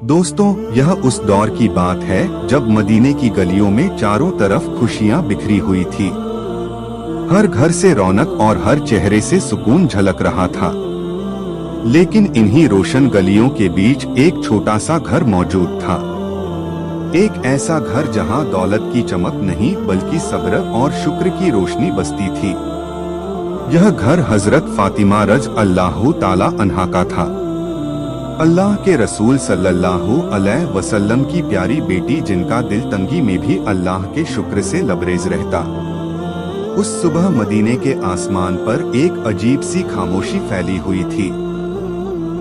दोस्तों, यह उस दौर की बात है जब मदीने की गलियों में चारों तरफ खुशियां बिखरी हुई थी। हर घर से रौनक और हर चेहरे से सुकून झलक रहा था। लेकिन इन्हीं रोशन गलियों के बीच एक छोटा सा घर मौजूद था। एक ऐसा घर जहां दौलत की चमक नहीं बल्कि सब्र और शुक्र की रोशनी बसती थी। यह घर हजरत फातिमा रज़ अल्लाह ताला अन्हा का था। अल्लाह के रसूल सल्लल्लाहु अलैहि वसल्लम की प्यारी बेटी, जिनका दिल तंगी में भी अल्लाह के शुक्र से लबरेज रहता। उस सुबह मदीने के आसमान पर एक अजीब सी खामोशी फैली हुई थी।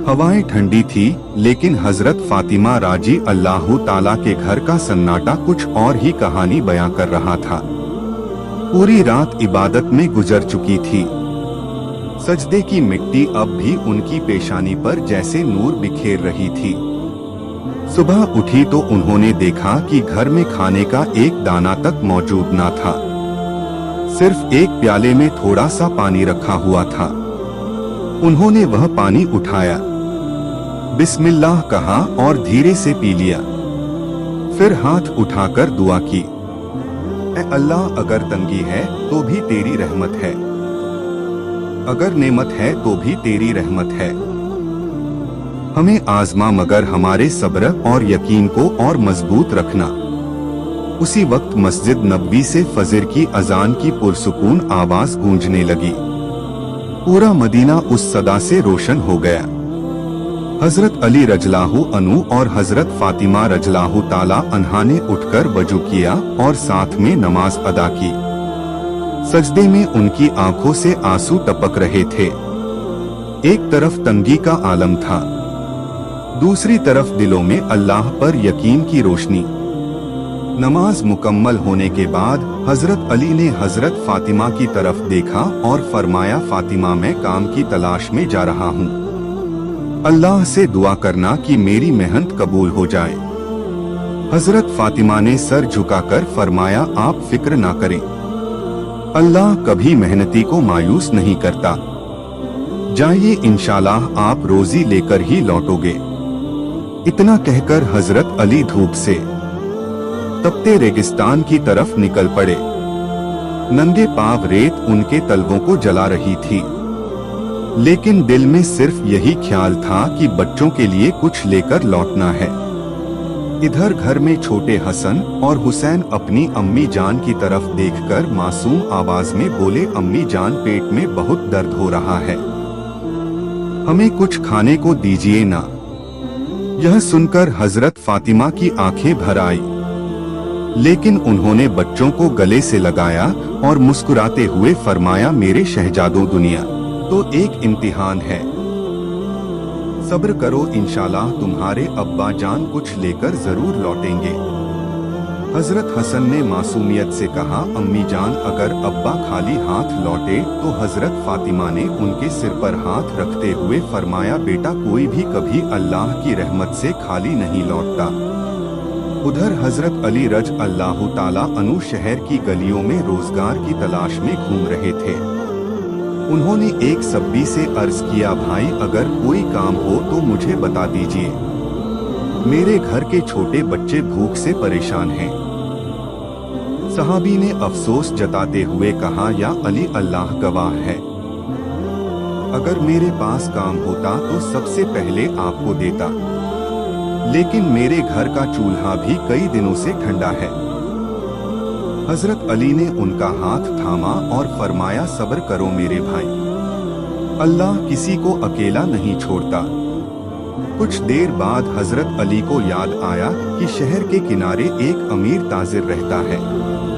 हवाएं ठंडी थी, लेकिन हजरत फातिमा राजी अल्लाह ताला के घर का सन्नाटा कुछ और ही कहानी बयां कर रहा था। पूरी रात इबादत में गुजर चुकी थी। सजदे की मिट्टी अब भी उनकी पेशानी पर जैसे नूर बिखेर रही थी। सुबह उठी तो उन्होंने देखा कि घर में खाने का एक दाना तक मौजूद न था। सिर्फ एक प्याले में थोड़ा सा पानी रखा हुआ था। उन्होंने वह पानी उठाया, बिस्मिल्लाह कहा और धीरे से पी लिया। फिर हाथ उठाकर दुआ की, ऐ अल्लाह, अगर तंगी है तो भी तेरी रहमत है, अगर नेमत है तो भी तेरी रहमत है। हमें आजमा मगर हमारे सब्र और यकीन को और मजबूत रखना। उसी वक्त मस्जिद नबवी से फजर की अजान की पुरसुकून आवाज गूंजने लगी। पूरा मदीना उस सदा से रोशन हो गया। हजरत अली रजलाहु अनु और हजरत फातिमा रजलाहु ताला अन्हा ने उठकर वजू किया और साथ में नमाज अदा की। सजदे में उनकी आंखों से आंसू टपक रहे थे। एक तरफ तंगी का आलम था, दूसरी तरफ दिलों में अल्लाह पर यकीन की रोशनी। नमाज मुकम्मल होने के बाद हजरत अली ने हजरत फातिमा की तरफ देखा और फरमाया, फातिमा, मैं काम की तलाश में जा रहा हूँ। अल्लाह से दुआ करना कि मेरी मेहनत कबूल हो जाए। हजरत फातिमा ने सर झुकाकर फरमाया, आप फिक्र ना करें, अल्लाह कभी मेहनती को मायूस नहीं करता। जाइए, इंशाल्लाह आप रोजी लेकर ही लौटोगे। इतना कहकर हजरत अली धूप से तपते रेगिस्तान की तरफ निकल पड़े। नंगे पांव रेत उनके तलवों को जला रही थी, लेकिन दिल में सिर्फ यही ख्याल था कि बच्चों के लिए कुछ लेकर लौटना है। इधर घर में छोटे हसन और हुसैन अपनी अम्मी जान की तरफ देखकर मासूम आवाज में बोले, अम्मी जान, पेट में बहुत दर्द हो रहा है, हमें कुछ खाने को दीजिए ना। यह सुनकर हजरत फातिमा की आंखें भर आई, लेकिन उन्होंने बच्चों को गले से लगाया और मुस्कुराते हुए फरमाया, मेरे शहजादों, दुनिया तो एक इम्तिहान है, सब्र करो, इंशाल्लाह तुम्हारे अब्बा जान कुछ लेकर जरूर लौटेंगे। हजरत हसन ने मासूमियत से कहा, अम्मी जान, अगर अब्बा खाली हाथ लौटे तो हजरत फातिमा ने उनके सिर पर हाथ रखते हुए फरमाया, बेटा, कोई भी कभी अल्लाह की रहमत से खाली नहीं लौटता। उधर हजरत अली रज अल्लाह ताला अनु शहर की गलियों में रोजगार की तलाश में घूम रहे थे। उन्होंने एक सब्बी से अर्ज किया, भाई, अगर कोई काम हो तो मुझे बता दीजिए, मेरे घर के छोटे बच्चे भूख से परेशान हैं। सहाबी ने अफसोस जताते हुए कहा, या अली, अल्लाह गवाह है, अगर मेरे पास काम होता तो सबसे पहले आपको देता, लेकिन मेरे घर का चूल्हा भी कई दिनों से ठंडा है। हजरत अली ने उनका हाथ थामा और फरमाया, सब्र करो मेरे भाई, अल्लाह किसी को अकेला नहीं छोड़ता। कुछ देर बाद हजरत अली को याद आया कि शहर के किनारे एक अमीर ताजिर रहता है।